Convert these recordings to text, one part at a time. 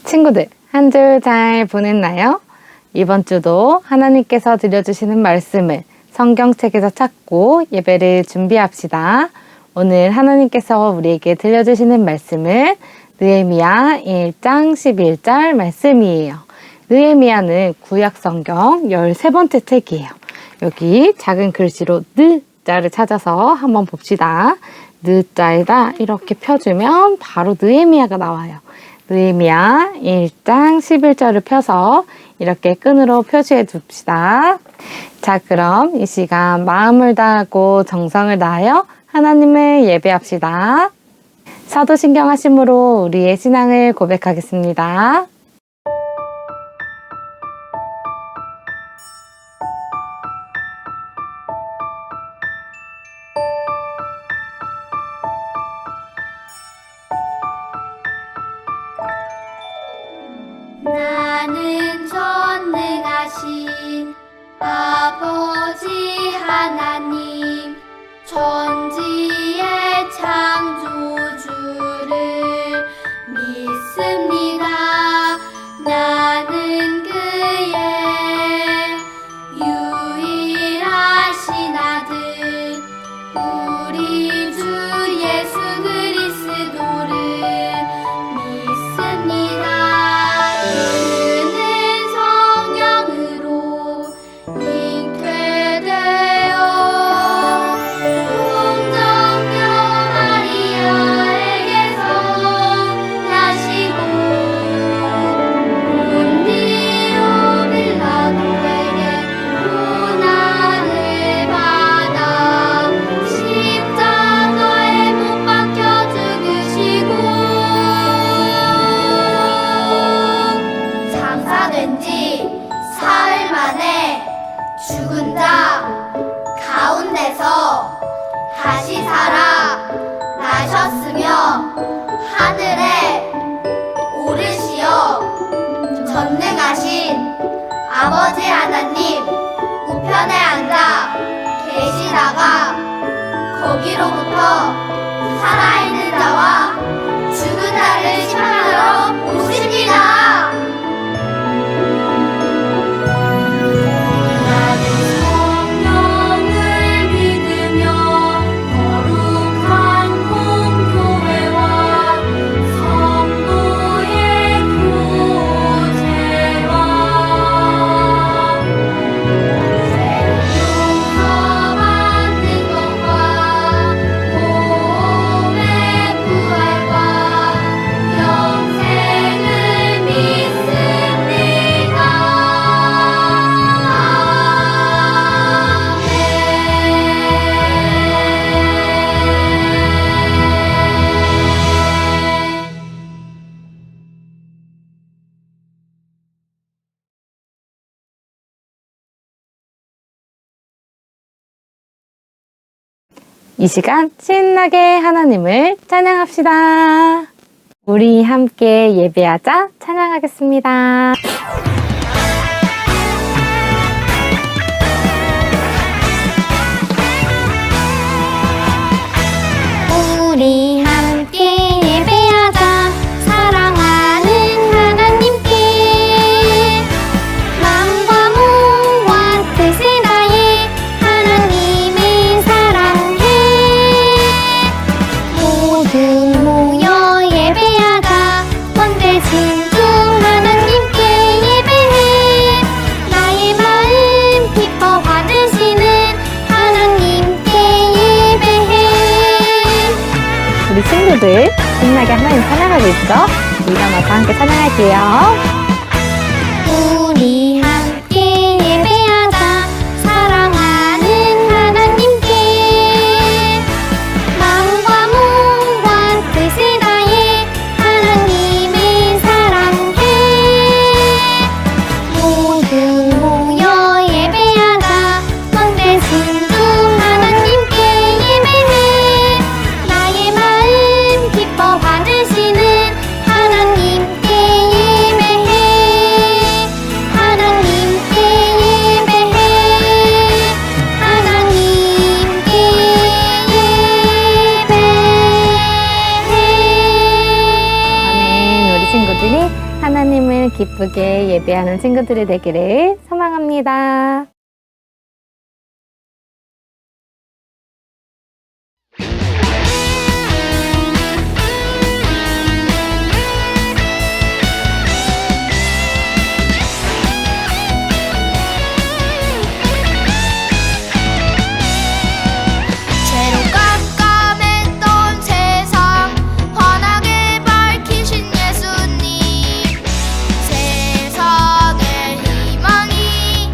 친구들, 한 주 잘 보냈나요? 이번 주도 하나님께서 들려주시는 말씀을 성경책에서 찾고 예배를 준비합시다. 오늘 하나님께서 우리에게 들려주시는 말씀은 느헤미야 1장 11절 말씀이에요. 느헤미야는 구약성경 13번째 책이에요. 여기 작은 글씨로 느자를 찾아서 한번 봅시다. 느자에다 이렇게 펴주면 바로 느헤미야가 나와요. 느헤미야 1장 11절을 펴서 이렇게 끈으로 표시해 둡시다. 자, 그럼 이 시간 마음을 다하고 정성을 다하여 하나님을 예배합시다. 사도신경 하심으로 우리의 신앙을 고백하겠습니다. 나는 전능하신 아버지 하나님 천지의 창조주를 믿습니다. 나는 그의 유일하신 아들 우리 주 예수 그리스도를 믿습니다. 죽은 자 가운데서 다시 살아 나셨으며 하늘에 오르시어 전능하신 아버지 하나님 우편에 앉아 계시다가 거기로부터 살아있는 자와 죽은 자를 심판하러 오십니다. 이 시간 신나게 하나님을 찬양합시다. 우리 함께 예배하자 찬양하겠습니다. 우리 함께 예배하자 사랑하는 하나님께 마음과 몸과 뜻을 다해 하나님을 사랑해 모두 모여 예배하자 원대신 주 하나님께 예배해 나의 마음 기뻐 받으시는 하나님께 예배해. 우리 친구들 신나게 하나님 찬양하고 있죠? 일어나서 함께 찬양할게요. 우리 함께 예배하자 사랑하는 하나님께 마음과 몸과 뜻을 다해 하나님을 사랑해 모두 모여 예배하자 왕대신 주 하나님께 예배해 나의 마음 기뻐 받으시는 하나님께 예배해 하나님을 기쁘게 예배하는 친구들이 되기를 소망합니다. 죄로 깜깜했던 세상 환하게 밝히신 예수님 세상의 희망이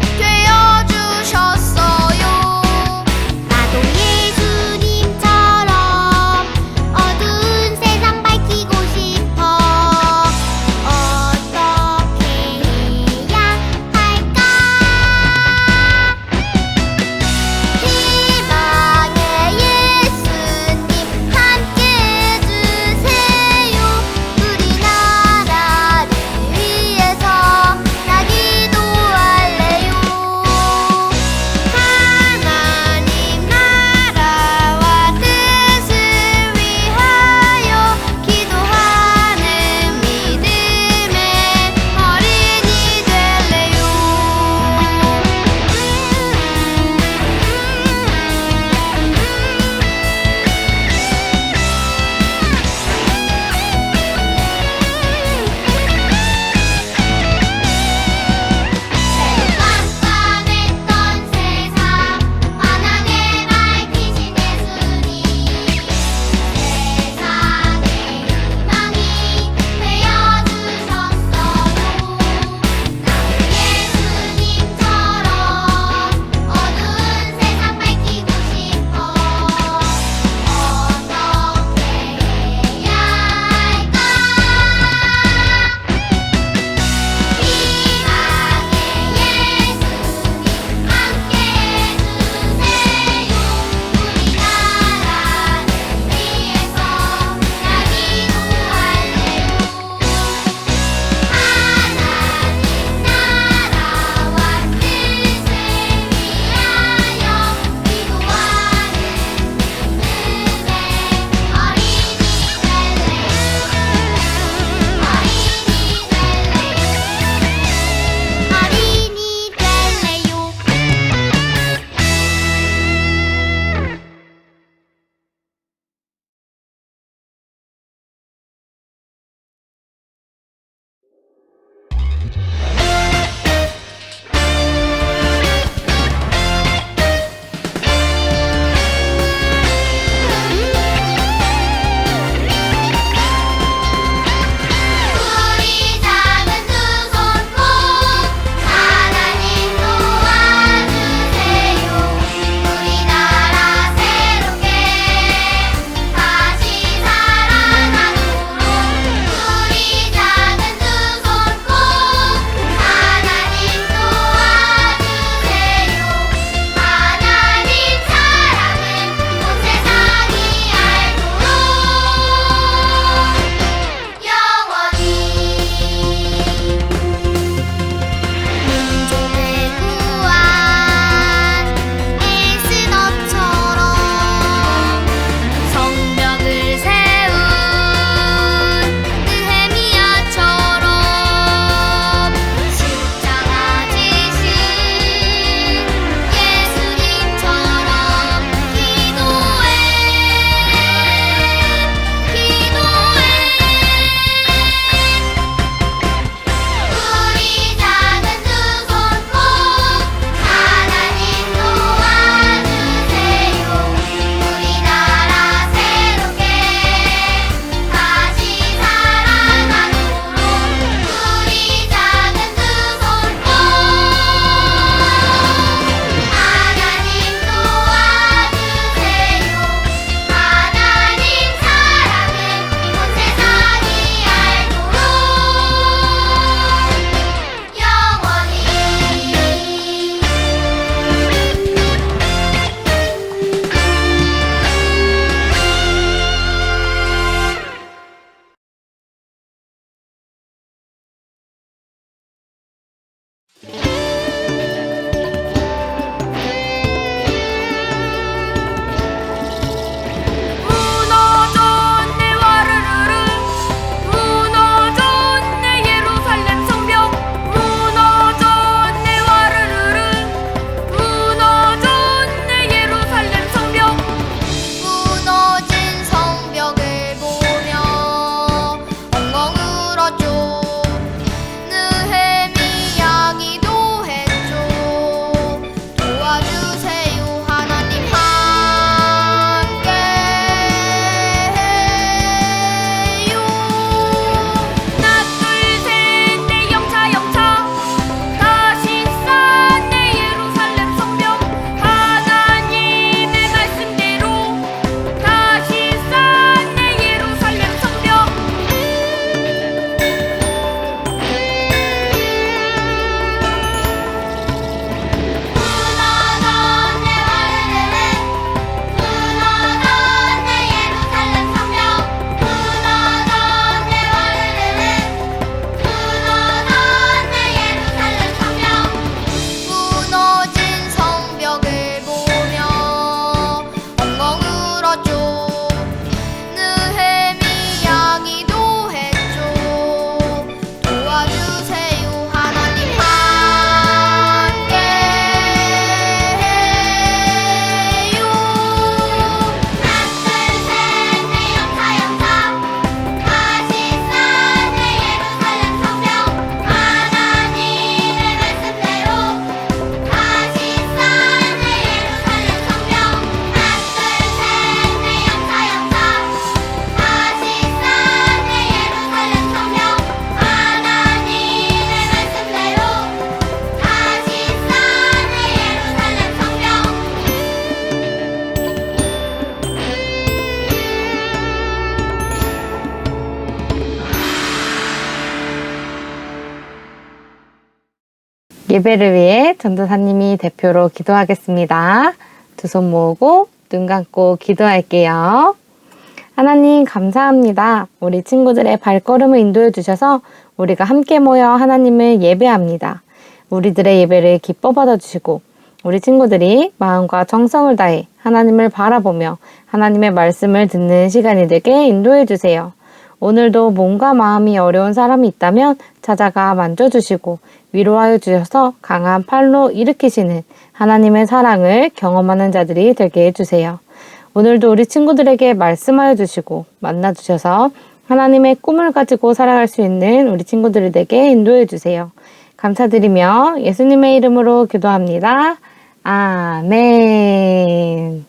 되어주셨어요. 나도 예수님처럼 어두운 세상 밝히고 싶어. 어떻게 해야 할까? 희망의 예수님 함께 해주세요. 우리나라를 위해서 나 기도할래요. 하나님 나라와 뜻을 위하여 기도하는 믿음의 어린이 될래요. 깜깜했던 세상 환하게 밝히신 예수님 세상의 희망이 되어주셨어요. 나도 예수님처럼 어두운 세상 밝히고 싶어. 어떻게 해야 할까? 희망의 예수님 함께 해주세요. 우리나라를 위해서 나 기도할래요. 하나님 나라와 뜻을 위하여 기도하는 믿음의 어린이 될래요. 우리 작은 두 손 꼭 하나님 도와주세요. 우리나라 새롭게 다시 살아나도록 우리 작은 두 손 꼭 예배를 위해 전도사님이 대표로 기도하겠습니다. 두 손 모으고 눈 감고 기도할게요. 하나님 감사합니다. 우리 친구들의 발걸음을 인도해 주셔서 우리가 함께 모여 하나님을 예배합니다. 우리들의 예배를 기뻐 받아주시고 우리 친구들이 마음과 정성을 다해 하나님을 바라보며 하나님의 말씀을 듣는 시간이 되게 인도해 주세요. 오늘도 몸과 마음이 어려운 사람이 있다면 찾아가 만져주시고 위로하여 주셔서 강한 팔로 일으키시는 하나님의 사랑을 경험하는 자들이 되게 해주세요. 오늘도 우리 친구들에게 말씀하여 주시고 만나주셔서 하나님의 꿈을 가지고 살아갈 수 있는 우리 친구들이 되게 인도해 주세요. 감사드리며 예수님의 이름으로 기도합니다. 아멘.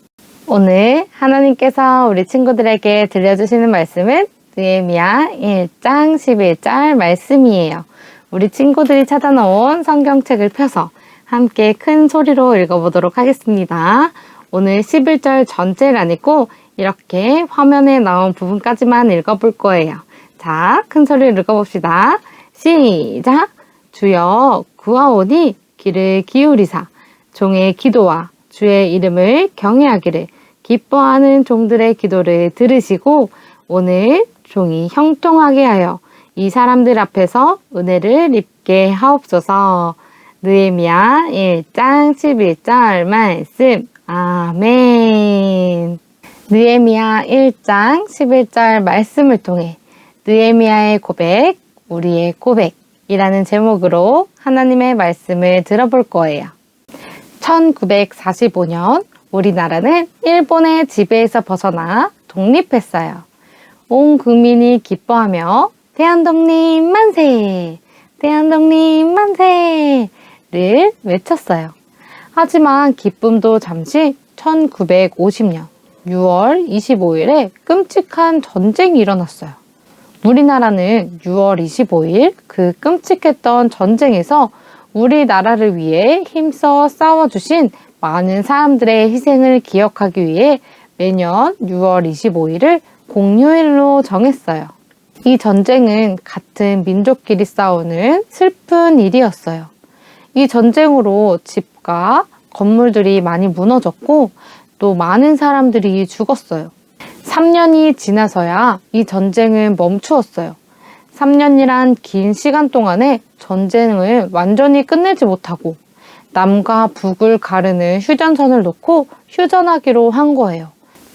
오늘 하나님께서 우리 친구들에게 들려주시는 말씀은 느헤미야 1장 11절 말씀이에요. 우리 친구들이 찾아놓은 성경책을 펴서 함께 큰 소리로 읽어보도록 하겠습니다. 오늘 11절 전체를 아니고 이렇게 화면에 나온 부분까지만 읽어볼 거예요. 자, 큰 소리로 읽어봅시다. 시작! 주여 구하오니 귀를 기울이사 종의 기도와 주의 이름을 경외하기를 기뻐하는 종들의 기도를 들으시고 오늘 종이 형통하게 하여 이 사람들 앞에서 은혜를 입게 하옵소서. 느헤미야 1장 11절 말씀. 아멘. 느헤미야 1장 11절 말씀을 통해 느헤미야의 고백, 우리의 고백이라는 제목으로 하나님의 말씀을 들어볼 거예요. 1945년 우리나라는 일본의 지배에서 벗어나 독립했어요. 온 국민이 기뻐하며 대한독립 만세! 대한독립 만세! 를 외쳤어요. 하지만 기쁨도 잠시 1950년 6월 25일에 끔찍한 전쟁이 일어났어요. 우리나라는 6월 25일 그 끔찍했던 전쟁에서 우리나라를 위해 힘써 싸워주신 많은 사람들의 희생을 기억하기 위해 매년 6월 25일을 공휴일로 정했어요. 이 전쟁은 같은 민족끼리 싸우는 슬픈 일이었어요. 이 전쟁으로 집과 건물들이 많이 무너졌고 또 많은 사람들이 죽었어요. 3년이 지나서야 이 전쟁은 멈추었어요. 3년이란 긴 시간 동안에 전쟁을 완전히 끝내지 못하고 남과 북을 가르는 휴전선을 놓고 휴전하기로 한 거예요.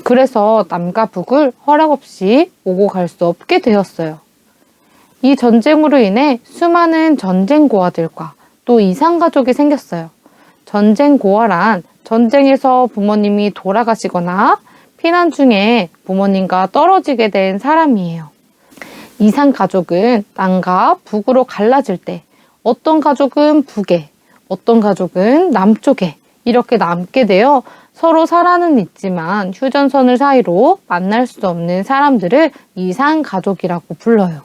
그래서 남과 북을 허락 없이 오고 갈 수 없게 되었어요. 이 전쟁으로 인해 수많은 전쟁 고아들과 또 이산가족이 생겼어요. 전쟁 고아란 전쟁에서 부모님이 돌아가시거나 피난 중에 부모님과 떨어지게 된 사람이에요. 이산가족은 남과 북으로 갈라질 때 어떤 가족은 북에, 어떤 가족은 남쪽에 이렇게 남게 되어 서로 살아는 있지만 휴전선을 사이로 만날 수 없는 사람들을 이산가족이라고 불러요.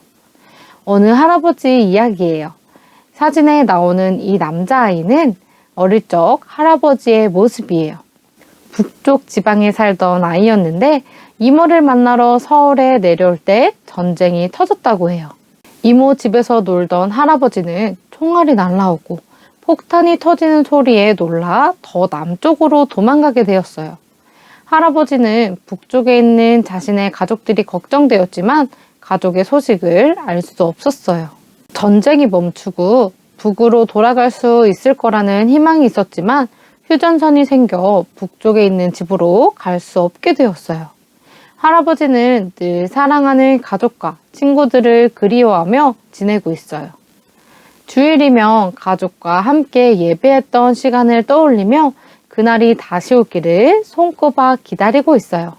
어느 할아버지 이야기예요. 사진에 나오는 이 남자아이는 어릴 적 할아버지의 모습이에요. 북쪽 지방에 살던 아이였는데 이모를 만나러 서울에 내려올 때 전쟁이 터졌다고 해요. 이모 집에서 놀던 할아버지는 총알이 날라오고 폭탄이 터지는 소리에 놀라 더 남쪽으로 도망가게 되었어요. 할아버지는 북쪽에 있는 자신의 가족들이 걱정되었지만 가족의 소식을 알 수 없었어요. 전쟁이 멈추고 북으로 돌아갈 수 있을 거라는 희망이 있었지만 휴전선이 생겨 북쪽에 있는 집으로 갈 수 없게 되었어요. 할아버지는 늘 사랑하는 가족과 친구들을 그리워하며 지내고 있어요. 주일이면 가족과 함께 예배했던 시간을 떠올리며 그날이 다시 오기를 손꼽아 기다리고 있어요.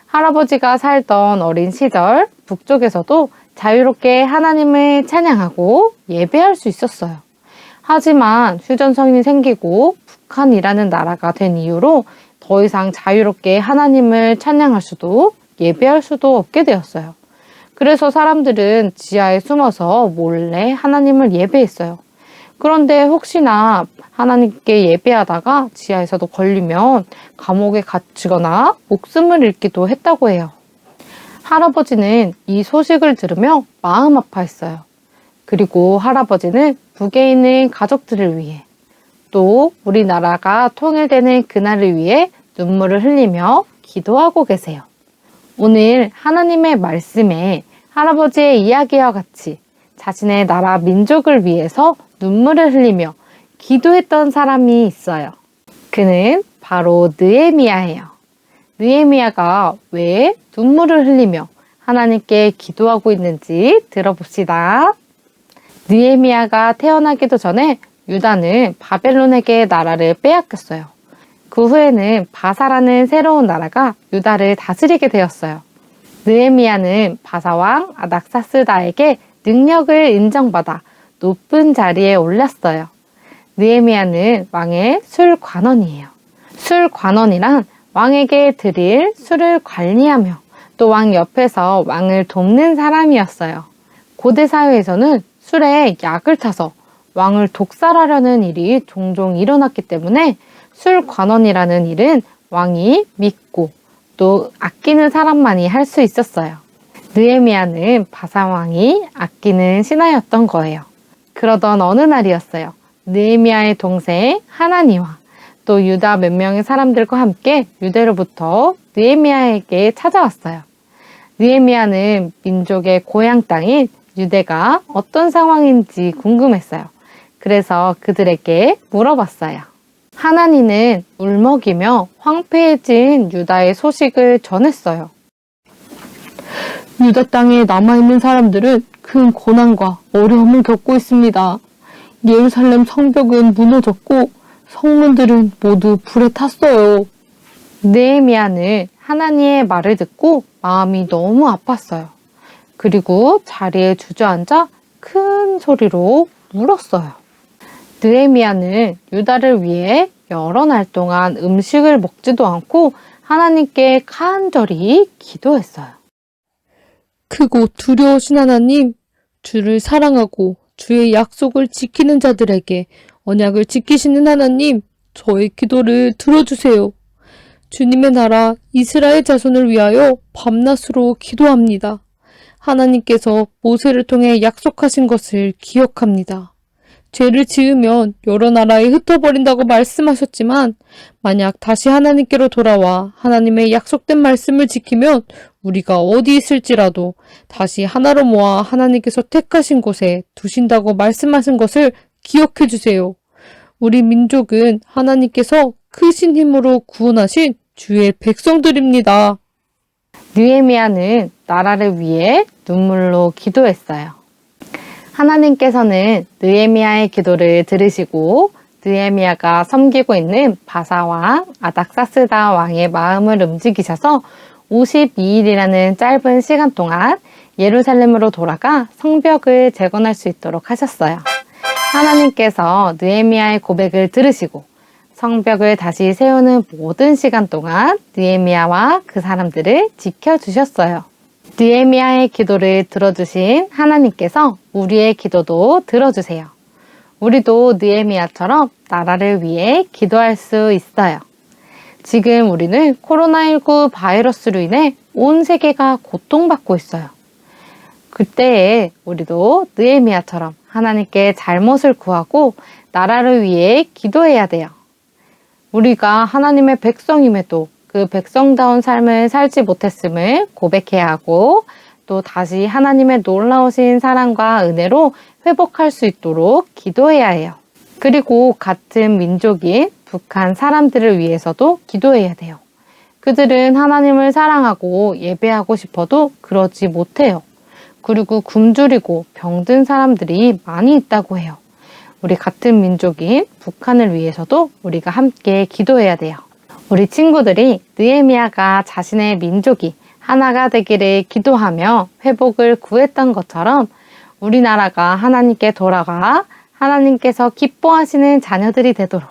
할아버지가 살던 어린 시절 북쪽에서도 자유롭게 하나님을 찬양하고 예배할 수 있었어요. 하지만 휴전선이 생기고 북한이라는 나라가 된 이후로 더 이상 자유롭게 하나님을 찬양할 수도 예배할 수도 없게 되었어요. 그래서 사람들은 지하에 숨어서 몰래 하나님을 예배했어요. 그런데 혹시나 하나님께 예배하다가 지하에서도 걸리면 감옥에 갇히거나 목숨을 잃기도 했다고 해요. 할아버지는 이 소식을 들으며 마음 아파했어요. 그리고 할아버지는 북에 있는 가족들을 위해, 또 우리나라가 통일되는 그날을 위해 눈물을 흘리며 기도하고 계세요. 오늘 하나님의 말씀에 할아버지의 이야기와 같이 자신의 나라 민족을 위해서 눈물을 흘리며 기도했던 사람이 있어요. 그는 바로 느헤미야예요. 느헤미야가 왜 눈물을 흘리며 하나님께 기도하고 있는지 들어봅시다. 느헤미야가 태어나기도 전에 유다는 바벨론에게 나라를 빼앗겼어요. 그 후에는 바사라는 새로운 나라가 유다를 다스리게 되었어요. 느헤미야는 바사왕 아닥사스다에게 능력을 인정받아 높은 자리에 올렸어요. 느헤미야는 왕의 술관원이에요. 술관원이란 왕에게 드릴 술을 관리하며 또 왕 옆에서 왕을 돕는 사람이었어요. 고대 사회에서는 술에 약을 타서 왕을 독살하려는 일이 종종 일어났기 때문에 술관원이라는 일은 왕이 믿고 또 아끼는 사람만이 할 수 있었어요. 느헤미야는 바사왕이 아끼는 신하였던 거예요. 그러던 어느 날이었어요. 느헤미야의 동생 하나니와 또 유다 몇 명의 사람들과 함께 유대로부터 느헤미야에게 찾아왔어요. 느헤미야는 민족의 고향 땅인 유대가 어떤 상황인지 궁금했어요. 그래서 그들에게 물어봤어요. 하나니는 울먹이며 황폐해진 유다의 소식을 전했어요. 유다 땅에 남아있는 사람들은 큰 고난과 어려움을 겪고 있습니다. 예루살렘 성벽은 무너졌고 성문들은 모두 불에 탔어요. 느헤미야는 하나니의 말을 듣고 마음이 너무 아팠어요. 그리고 자리에 주저앉아 큰 소리로 울었어요. 느헤미야는 유다를 위해 여러 날 동안 음식을 먹지도 않고 하나님께 간절히 기도했어요. 크고 두려우신 하나님, 주를 사랑하고 주의 약속을 지키는 자들에게 언약을 지키시는 하나님, 저의 기도를 들어주세요. 주님의 나라 이스라엘 자손을 위하여 밤낮으로 기도합니다. 하나님께서 모세를 통해 약속하신 것을 기억합니다. 죄를 지으면 여러 나라에 흩어버린다고 말씀하셨지만 만약 다시 하나님께로 돌아와 하나님의 약속된 말씀을 지키면 우리가 어디 있을지라도 다시 하나로 모아 하나님께서 택하신 곳에 두신다고 말씀하신 것을 기억해 주세요. 우리 민족은 하나님께서 크신 힘으로 구원하신 주의 백성들입니다. 느헤미야는 나라를 위해 눈물로 기도했어요. 하나님께서는 느헤미야의 기도를 들으시고 느헤미야가 섬기고 있는 바사왕 아닥사스다 왕의 마음을 움직이셔서 52일이라는 짧은 시간 동안 예루살렘으로 돌아가 성벽을 재건할 수 있도록 하셨어요. 하나님께서 느헤미야의 고백을 들으시고 성벽을 다시 세우는 모든 시간 동안 느헤미야와 그 사람들을 지켜주셨어요. 느헤미야의 기도를 들어주신 하나님께서 우리의 기도도 들어주세요. 우리도 느헤미야처럼 나라를 위해 기도할 수 있어요. 지금 우리는 코로나19 바이러스로 인해 온 세계가 고통받고 있어요. 그때에 우리도 느헤미야처럼 하나님께 잘못을 구하고 나라를 위해 기도해야 돼요. 우리가 하나님의 백성임에도 그 백성다운 삶을 살지 못했음을 고백해야 하고 또 다시 하나님의 놀라우신 사랑과 은혜로 회복할 수 있도록 기도해야 해요. 그리고 같은 민족인 북한 사람들을 위해서도 기도해야 돼요. 그들은 하나님을 사랑하고 예배하고 싶어도 그러지 못해요. 그리고 굶주리고 병든 사람들이 많이 있다고 해요. 우리 같은 민족인 북한을 위해서도 우리가 함께 기도해야 돼요. 우리 친구들이 느헤미야가 자신의 민족이 하나가 되기를 기도하며 회복을 구했던 것처럼 우리나라가 하나님께 돌아가 하나님께서 기뻐하시는 자녀들이 되도록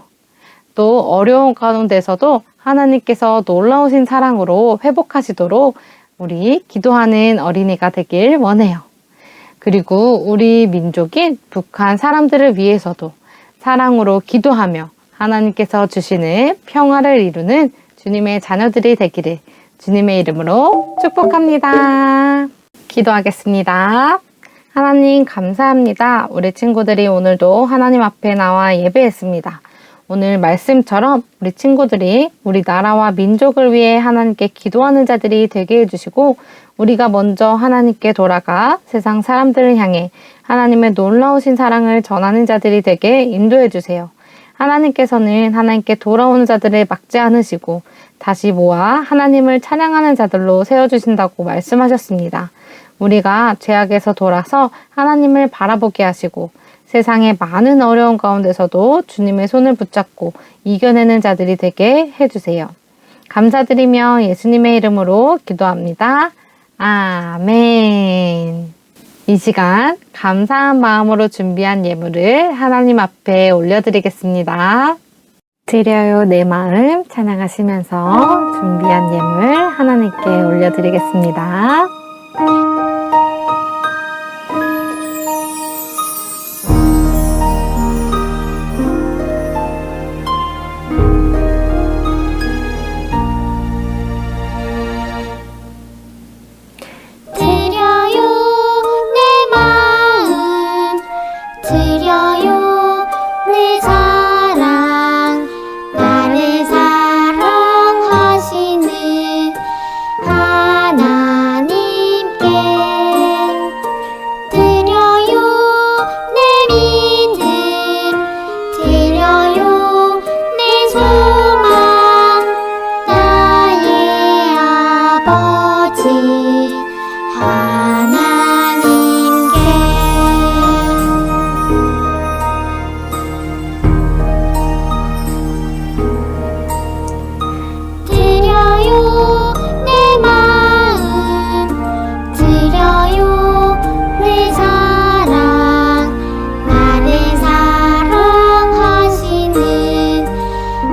또 어려운 가운데서도 하나님께서 놀라우신 사랑으로 회복하시도록 우리 기도하는 어린이가 되길 원해요. 그리고 우리 민족인 북한 사람들을 위해서도 사랑으로 기도하며 하나님께서 주시는 평화를 이루는 주님의 자녀들이 되기를 주님의 이름으로 축복합니다. 기도하겠습니다. 하나님 감사합니다. 우리 친구들이 오늘도 하나님 앞에 나와 예배했습니다. 오늘 말씀처럼 우리 친구들이 우리 나라와 민족을 위해 하나님께 기도하는 자들이 되게 해주시고 우리가 먼저 하나님께 돌아가 세상 사람들을 향해 하나님의 놀라우신 사랑을 전하는 자들이 되게 인도해 주세요. 하나님께서는 하나님께 돌아오는 자들을 막지 않으시고 다시 모아 하나님을 찬양하는 자들로 세워주신다고 말씀하셨습니다. 우리가 죄악에서 돌아서 하나님을 바라보게 하시고 세상의 많은 어려움 가운데서도 주님의 손을 붙잡고 이겨내는 자들이 되게 해주세요. 감사드리며 예수님의 이름으로 기도합니다. 아멘. 이 시간 감사한 마음으로 준비한 예물을 하나님 앞에 올려드리겠습니다. 드려요 내 마음 찬양하시면서 준비한 예물 하나님께 올려드리겠습니다. 드려요 내 마음 드려요 내 사랑 나를 사랑하시는 하나님께 드려요 내 믿음 드려요 내 소망 나의 아버지 하나님께 드려요 내 마음 드려요 내 사랑 나를 사랑하시는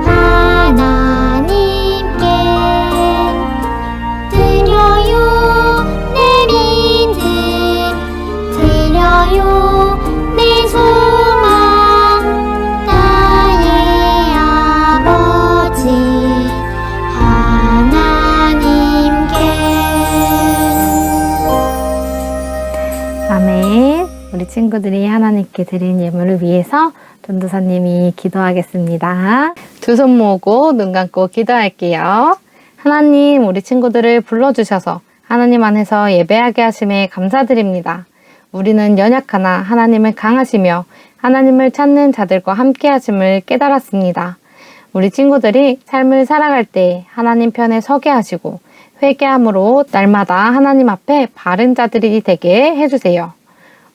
하나님께 드려요 내 믿음 드려요 내 소망 나의 아버지 하나님께 아멘. 우리 친구들이 하나님께 드린 예물을 위해서 전도사님이 기도하겠습니다. 두 손 모으고 눈 감고 기도할게요. 하나님, 우리 친구들을 불러주셔서 하나님 안에서 예배하게 하심에 감사드립니다. 우리는 연약하나 하나님을 강하시며 하나님을 찾는 자들과 함께 하심을 깨달았습니다. 우리 친구들이 삶을 살아갈 때 하나님 편에 서게 하시고 회개함으로 날마다 하나님 앞에 바른 자들이 되게 해주세요.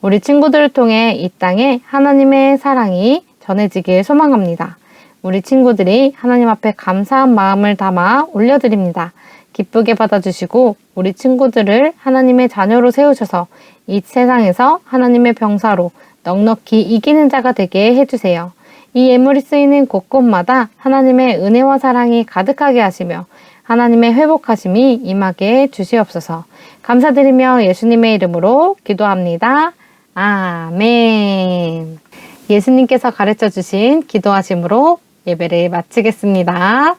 우리 친구들을 통해 이 땅에 하나님의 사랑이 전해지길 소망합니다. 우리 친구들이 하나님 앞에 감사한 마음을 담아 올려드립니다. 기쁘게 받아주시고 우리 친구들을 하나님의 자녀로 세우셔서 이 세상에서 하나님의 병사로 넉넉히 이기는 자가 되게 해주세요. 이 예물이 쓰이는 곳곳마다 하나님의 은혜와 사랑이 가득하게 하시며 하나님의 회복하심이 임하게 주시옵소서. 감사드리며 예수님의 이름으로 기도합니다. 아멘. 예수님께서 가르쳐 주신 기도하심으로 예배를 마치겠습니다.